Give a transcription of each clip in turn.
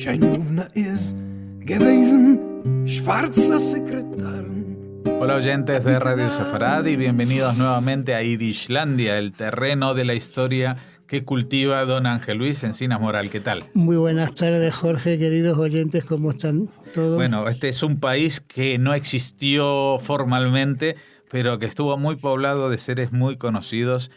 Scheinowna ist gewesen, schwarzer Sekretär. Hola oyentes de Radio Sefarad y bienvenidos nuevamente a Yiddishlandia, el terreno de la historia que cultiva don Ángel Luis Encinas Moral. ¿Qué tal? Muy buenas tardes, Jorge, queridos oyentes, ¿cómo están todos? Bueno, este es un país que no existió formalmente, pero que estuvo muy poblado de seres muy conocidos,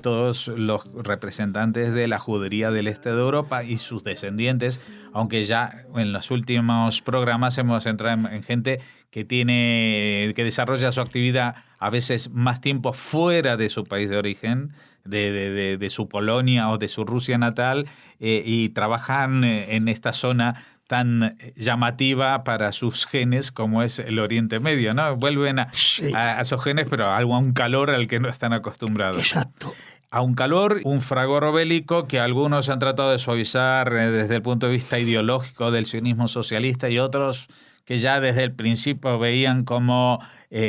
todos los representantes de la judería del este de Europa y sus descendientes, aunque ya en los últimos programas hemos entrado en gente que desarrolla su actividad a veces más tiempo fuera de su país de origen, de su Polonia o de su Rusia natal, y trabajan en esta zona tan llamativa para sus genes como es el Oriente Medio, ¿no? Vuelven a esos genes, pero a un calor al que no están acostumbrados. Exacto. A un calor, un fragor bélico que algunos han tratado de suavizar desde el punto de vista ideológico del sionismo socialista y otros que ya desde el principio veían como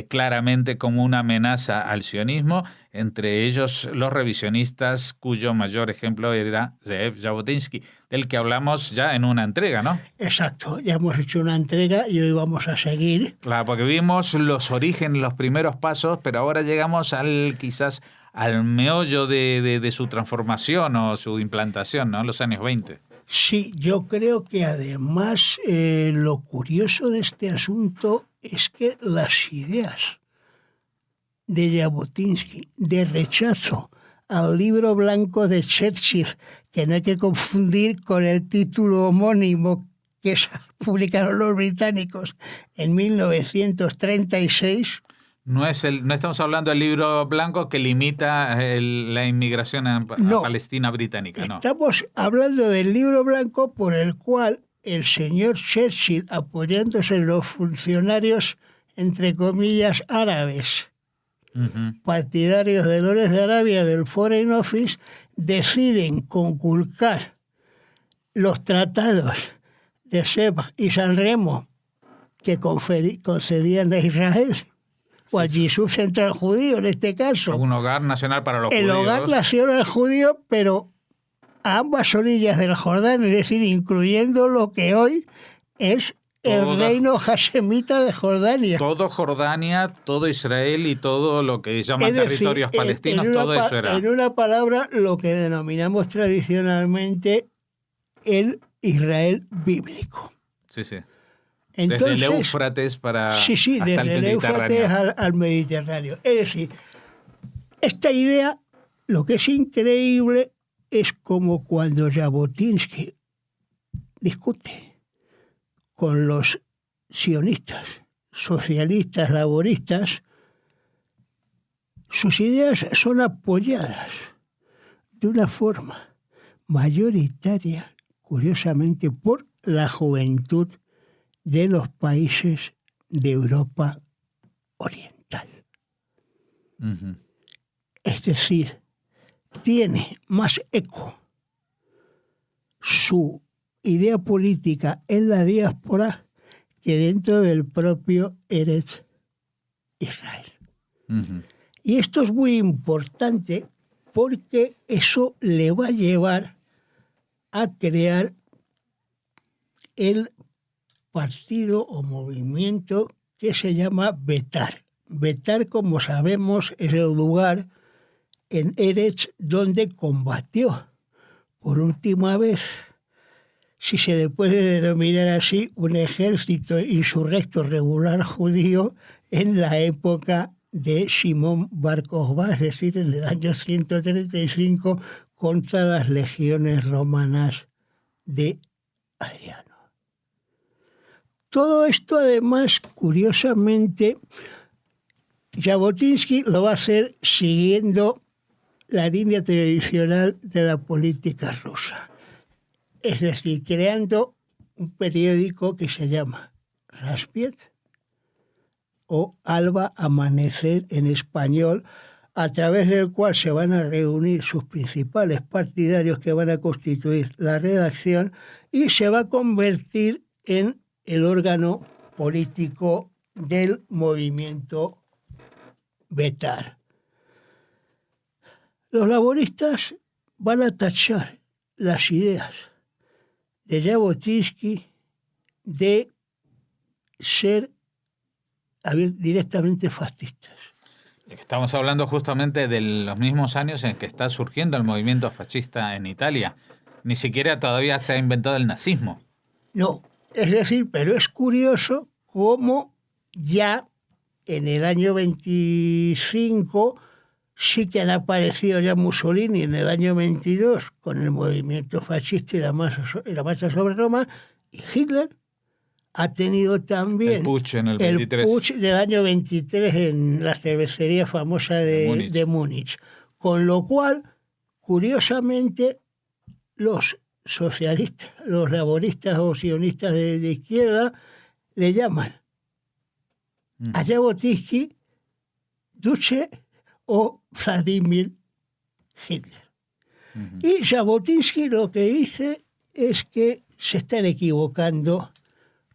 claramente como una amenaza al sionismo, entre ellos los revisionistas, cuyo mayor ejemplo era Zeev Jabotinsky, del que hablamos ya en una entrega, ¿no? Exacto, ya hemos hecho una entrega y hoy vamos a seguir. Claro, porque vimos los orígenes, los primeros pasos, pero ahora llegamos quizás al meollo de su transformación o su implantación, ¿no? En los años 20. Sí, yo creo que además lo curioso de este asunto es que las ideas de Jabotinsky de rechazo al libro blanco de Churchill, que no hay que confundir con el título homónimo que publicaron los británicos en 1936... No estamos hablando del libro blanco que limita la inmigración a Palestina británica, ¿no? Estamos hablando del libro blanco por el cual el señor Churchill, apoyándose en los funcionarios, entre comillas, árabes, partidarios de Lores de Arabia del Foreign Office, deciden conculcar los tratados de Seba y San Remo que concedían a Israel, o al Yishuv Central Judío en este caso. Un hogar nacional para los judíos. El hogar nacional judío, pero a ambas orillas del Jordán, es decir, incluyendo lo que hoy es el reino hashemita de Jordania. Todo Jordania, todo Israel y todo lo que llaman territorios palestinos, todo eso era. En una palabra, lo que denominamos tradicionalmente el Israel bíblico. Sí, sí. Entonces, desde el Éufrates hasta desde el Éufrates al Mediterráneo. Es decir, esta idea, lo que es increíble es como cuando Jabotinsky discute con los sionistas, socialistas, laboristas, sus ideas son apoyadas de una forma mayoritaria, curiosamente, por la juventud de los países de Europa Oriental. Uh-huh. Es decir, tiene más eco su idea política en la diáspora que dentro del propio Eretz Israel. Uh-huh. Y esto es muy importante porque eso le va a llevar a crear el partido o movimiento que se llama Betar. Betar, como sabemos, es el lugar en Eretz donde combatió por última vez, si se le puede denominar así, un ejército insurrecto regular judío en la época de Shimon Bar Kokhba, es decir, en el año 135 contra las legiones romanas de Adriano. Todo esto, además, curiosamente, Jabotinsky lo va a hacer siguiendo la línea tradicional de la política rusa. Es decir, creando un periódico que se llama Raspiet o Alba Amanecer en español, a través del cual se van a reunir sus principales partidarios que van a constituir la redacción y se va a convertir en el órgano político del movimiento Betar. Los laboristas van a tachar las ideas de Jabotinsky de ser directamente fascistas. Estamos hablando justamente de los mismos años en que está surgiendo el movimiento fascista en Italia. Ni siquiera todavía se ha inventado el nazismo. No, es decir, pero es curioso cómo ya en el año 25 sí que han aparecido ya Mussolini en el año 22 con el movimiento fascista y la marcha sobre Roma, y Hitler ha tenido también el putsch en el 23. El putsch del año 23 en la cervecería famosa de Múnich. Con lo cual, curiosamente, los socialistas, los laboristas o sionistas de izquierda le llaman a Jabotinsky Duce o Vladimir Hitler. Y Jabotinsky lo que dice es que se están equivocando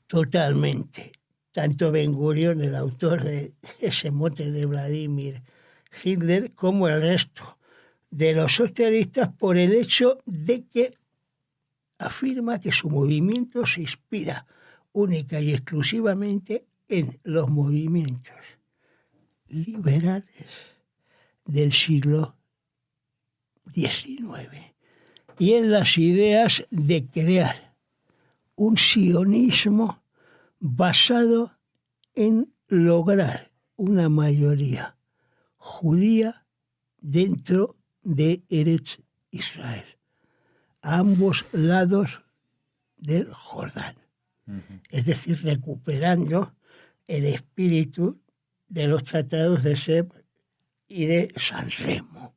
totalmente. Tanto Ben-Gurion, el autor de ese mote de Vladimir Hitler, como el resto de los socialistas, por el hecho de que afirma que su movimiento se inspira única y exclusivamente en los movimientos liberales del siglo XIX y en las ideas de crear un sionismo basado en lograr una mayoría judía dentro de Eretz Israel, a ambos lados del Jordán. Es decir, recuperando el espíritu de los tratados de Sèvres y de San Remo.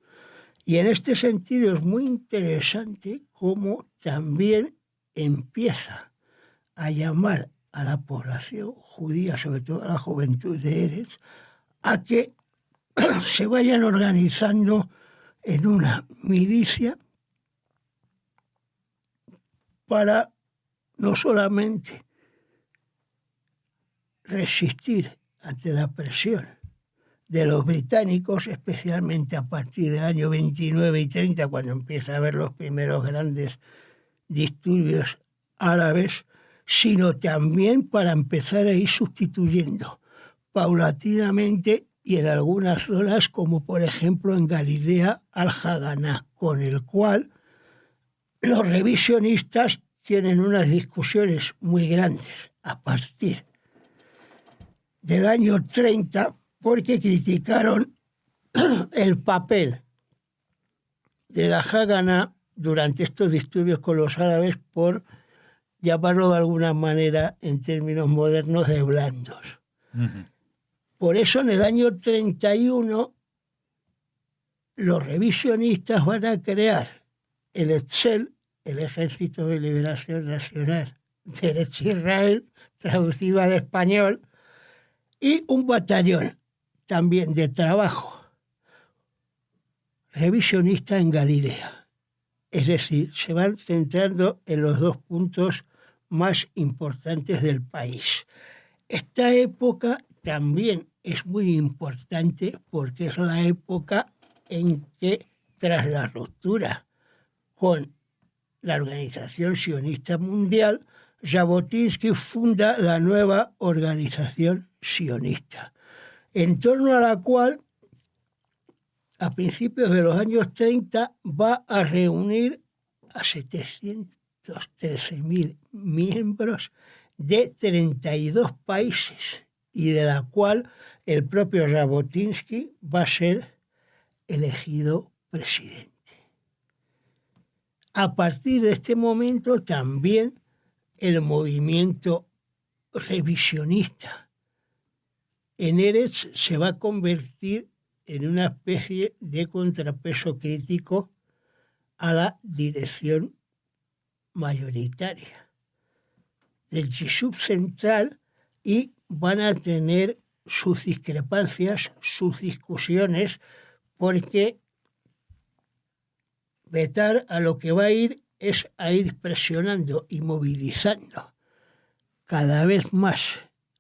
Y en este sentido es muy interesante cómo también empieza a llamar a la población judía, sobre todo a la juventud de Eretz, a que se vayan organizando en una milicia para no solamente resistir ante la presión de los británicos, especialmente a partir del año 29 y 30, cuando empieza a haber los primeros grandes disturbios árabes, sino también para empezar a ir sustituyendo paulatinamente y en algunas zonas, como por ejemplo en Galilea, al Haganá, con el cual los revisionistas tienen unas discusiones muy grandes a partir del año 30, porque criticaron el papel de la Haganá durante estos disturbios con los árabes, por llamarlo de alguna manera en términos modernos de blandos. Por eso en el año 31 los revisionistas van a crear el Etzel, el Ejército de Liberación Nacional de Eretz Israel, traducido al español, y un batallón también de trabajo revisionista en Galilea. Es decir, se van centrando en los dos puntos más importantes del país. Esta época también es muy importante porque es la época en que, tras la ruptura con la Organización Sionista Mundial, Jabotinsky funda la nueva Organización Sionista, en torno a la cual, a principios de los años 30, va a reunir a 713.000 miembros de 32 países, y de la cual el propio Jabotinsky va a ser elegido presidente. A partir de este momento también el movimiento revisionista en Eretz se va a convertir en una especie de contrapeso crítico a la dirección mayoritaria del Yishuv central, y van a tener sus discrepancias, sus discusiones, porque Betar a lo que va a ir es a ir presionando y movilizando cada vez más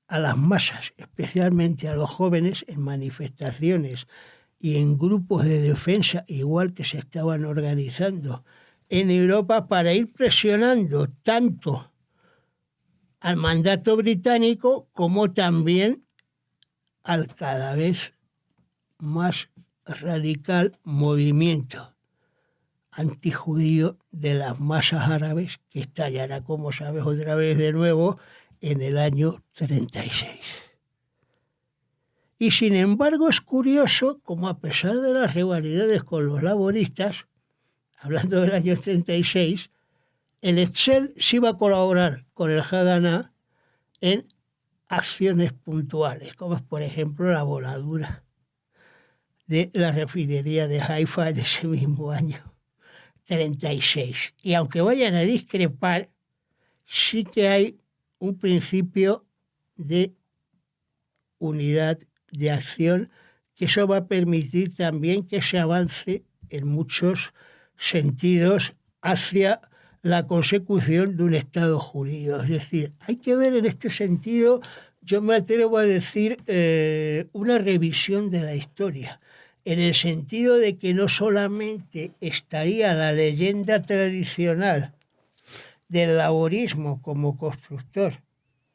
a las masas, especialmente a los jóvenes, en manifestaciones y en grupos de defensa, igual que se estaban organizando en Europa para ir presionando tanto al mandato británico como también al cada vez más radical movimiento antijudío de las masas árabes que estallará, como sabes, otra vez de nuevo en el año 36. Y sin embargo es curioso como a pesar de las rivalidades con los laboristas, hablando del año 36, el Excel sí va a colaborar con el Haganah en acciones puntuales, como es por ejemplo la voladura de la refinería de Haifa en ese mismo año 36. Y aunque vayan a discrepar, sí que hay un principio de unidad de acción, que eso va a permitir también que se avance en muchos sentidos hacia la consecución de un Estado judío. Es decir, hay que ver en este sentido, yo me atrevo a decir, una revisión de la historia, en el sentido de que no solamente estaría la leyenda tradicional del laborismo como constructor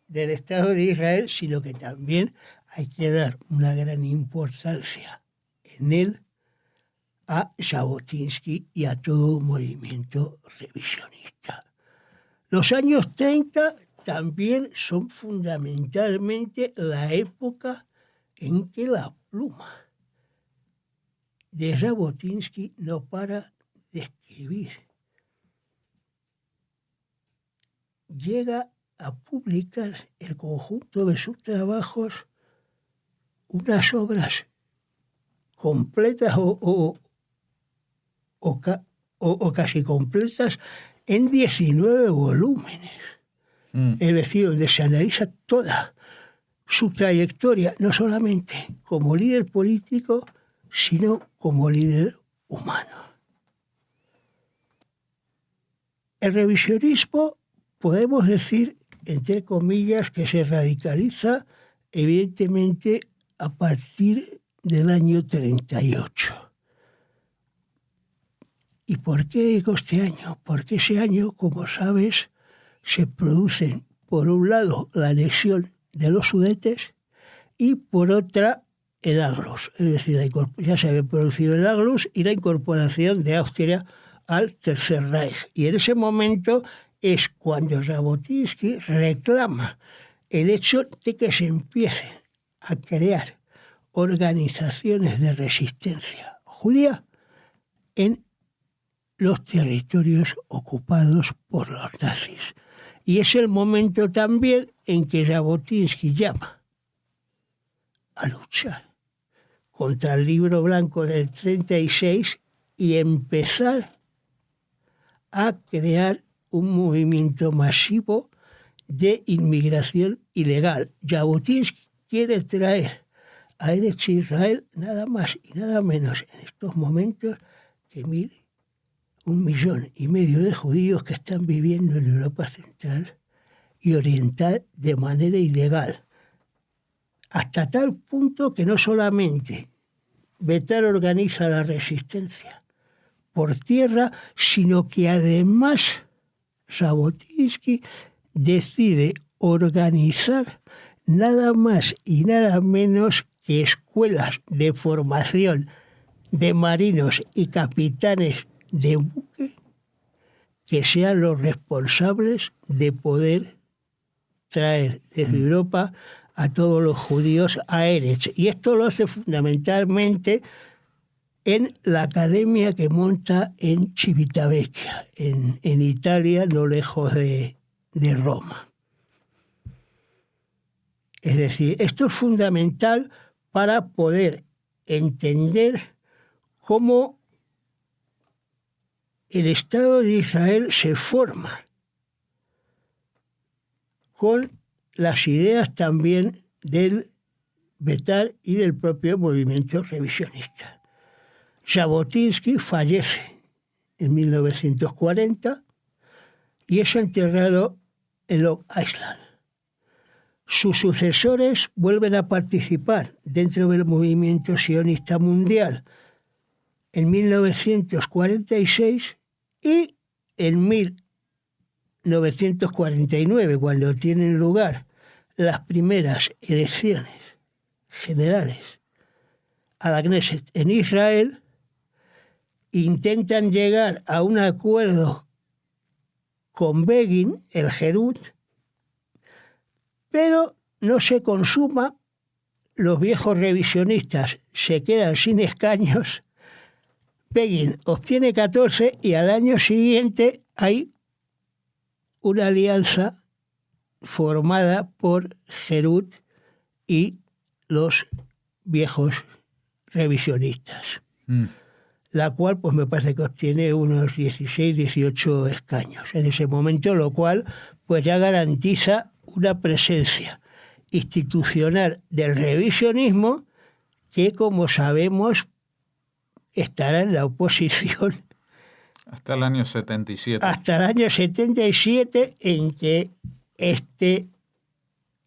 del Estado de Israel, sino que también hay que dar una gran importancia en él a Jabotinsky y a todo un movimiento revisionista. Los años 30 también son fundamentalmente la época en que la pluma de Jabotinsky no para de escribir. Llega a publicar el conjunto de sus trabajos unas obras completas o casi completas en 19 volúmenes. Es decir, donde se analiza toda su trayectoria, no solamente como líder político, sino como líder humano. El revisionismo, podemos decir, entre comillas, que se radicaliza evidentemente a partir del año 38. ¿Y por qué digo este año? Porque ese año, como sabes, se producen, por un lado, la anexión de los Sudetes y, por otra, el Anschluss. Es decir, ya se había producido el Anschluss y la incorporación de Austria al Tercer Reich. Y en ese momento es cuando Jabotinsky reclama el hecho de que se empiecen a crear organizaciones de resistencia judía en los territorios ocupados por los nazis. Y es el momento también en que Jabotinsky llama a luchar contra el Libro Blanco del 36 y empezar a crear un movimiento masivo de inmigración ilegal. Jabotinsky quiere traer a Eretz Israel nada más y nada menos en estos momentos que 1,5 millones de judíos que están viviendo en Europa Central y Oriental de manera ilegal. Hasta tal punto que no solamente Betar organiza la resistencia por tierra, sino que además Jabotinsky decide organizar nada más y nada menos que escuelas de formación de marinos y capitanes de buque que sean los responsables de poder traer desde Europa a todos los judíos a Eretz. Y esto lo hace fundamentalmente en la academia que monta en Civitavecchia, en Italia, no lejos de Roma. Es decir, esto es fundamental para poder entender cómo el Estado de Israel se forma con las ideas también del Betar y del propio movimiento revisionista. Jabotinsky fallece en 1940 y es enterrado en Long Island. Sus sucesores vuelven a participar dentro del movimiento sionista mundial en 1946 y en 1949, cuando tienen lugar las primeras elecciones generales a la Knesset en Israel, intentan llegar a un acuerdo con Begin, el Herut, pero no se consuma. Los viejos revisionistas se quedan sin escaños. Begin obtiene 14 y al año siguiente hay una alianza formada por Herut y los viejos revisionistas, la cual pues me parece que obtiene unos 16, 18 escaños en ese momento, lo cual pues ya garantiza una presencia institucional del revisionismo que, como sabemos, estará en la oposición hasta el año 77. Hasta el año 77, en que este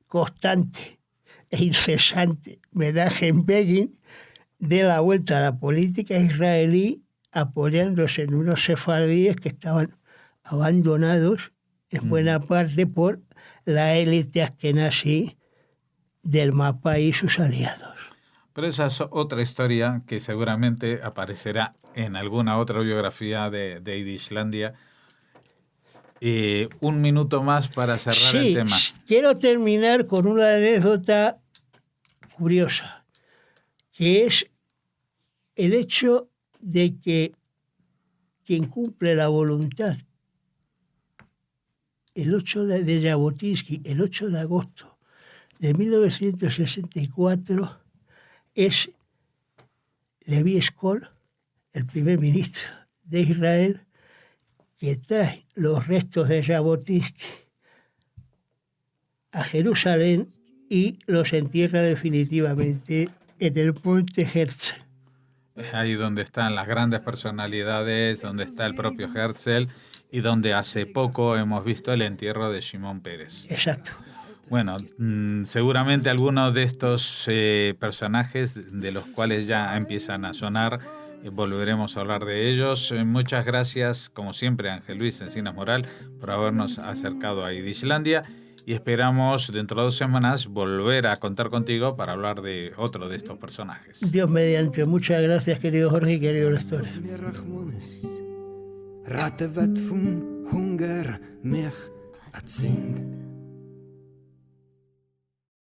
constante e incesante Menachem Begin dé la vuelta a la política israelí, apoyándose en unos sefardíes que estaban abandonados en buena parte por la élite askenazí del Mapa y sus aliados. Pero esa es otra historia que seguramente aparecerá en alguna otra biografía de Yidishlandia. Un minuto más para cerrar el tema. Quiero terminar con una anécdota curiosa, que es el hecho de que quien cumple la voluntad el 8 de Jabotinsky, el 8 de agosto de 1964, es Levi Eshkol, el primer ministro de Israel, que trae los restos de Jabotinsky a Jerusalén y los entierra definitivamente en el Monte Herzl. Es ahí donde están las grandes personalidades, donde está el propio Herzl y donde hace poco hemos visto el entierro de Shimon Peres. Exacto. Bueno, seguramente algunos de estos personajes de los cuales ya empiezan a sonar, volveremos a hablar de ellos. Muchas gracias, como siempre, Ángel Luis Encinas Moral, por habernos acercado a Yidishlandia y esperamos dentro de 2 semanas volver a contar contigo para hablar de otro de estos personajes. Dios mediante. Muchas gracias, querido Jorge y querido lectores. Ratte wird vom Hunger mich erzählt.